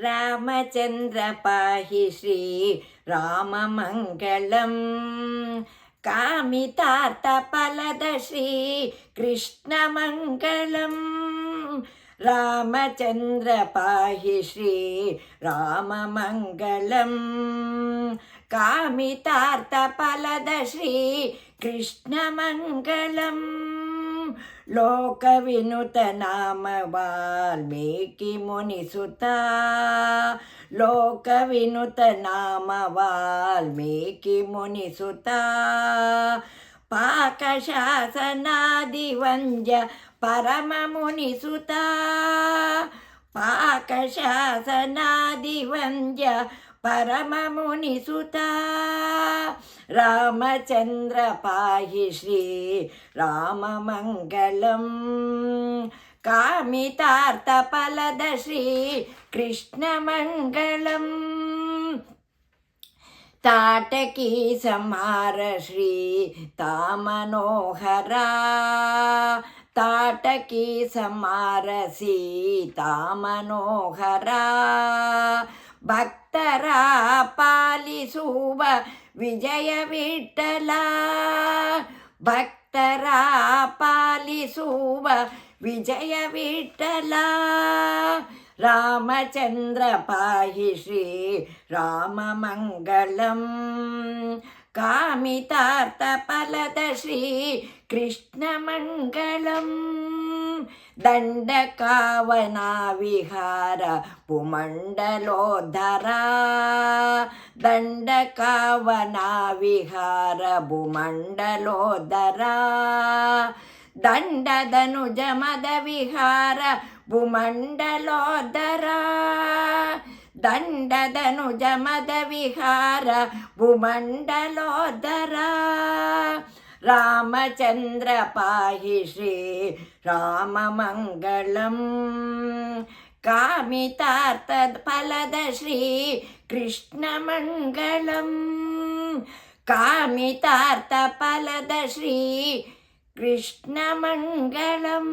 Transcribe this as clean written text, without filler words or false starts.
रामचन्द्र पाहि श्री राममङ्गलम् कामितार्थफलद श्री कृष्णमङ्गलम् रामचन्द्र पाहि श्री राममङ्गलम् कामितार्थफलद श्री कृष्णमङ्गलम् लोकविनुत नाम वाल्मीकि मुनिसुता लोकविनुत नाम वाल्मीकि मुनिसुता पाकशासनादिवन्द्य परममुनिसुता पाकशासनादिवन्द्य परममुनिसुता रामचन्द्र पाहि श्री राममङ्गलम् कामितार्थफलद श्री कृष्णमङ्गलम् ताटकी संहार श्री तामनोहरा ताटकी संहार सीतामनोहरा भक्तरा पालिसुव विजय विठ्ठला भक्तरा पालिसुव विजय विठ्ठला रामचन्द्र पाहि श्री राममङ्गलम् कामितार्थफलद श्री कृष्णमङ्गलम् दण्डकावना विहार भूमण्डलोद्धरा दण्डकावना विहार भूमण्डलोद्धरा दण्डधनुज मद विहार भूमण्डलोद्धरा दण्डधनुज मद विहार भूमण्डलोद्धरा रामचन्द्र पाहि श्री राममङ्गलम् कामितार्थफलद श्री कृष्णमङ्गलम् कामितार्थफलद श्री कृष्णमङ्गलम्।